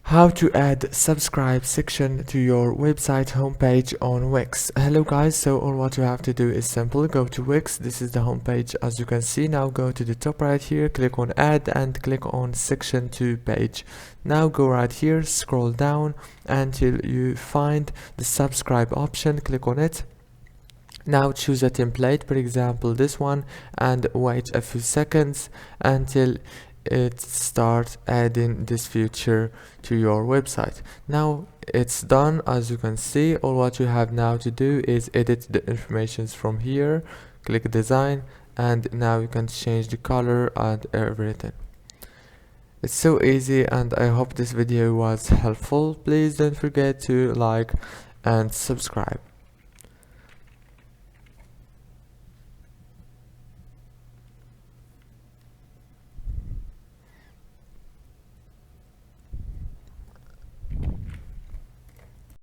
How to add subscribe section to your website homepage on Wix. Hello guys, so all what you have to do is simple. Go to Wix. This is the homepage as you can see. Now go to the top right here, click on add and click on section to page. Now go right here, scroll down until you find the subscribe option, click on it. Now choose a template, for example this one, and wait a few seconds until it starts adding this feature to your website. Now it's done. As you can see, all what you have now to do is edit the informations from here, click design, and now you can change the color and everything. It's so easy, and I hope this video was helpful. Please don't forget to like and subscribe.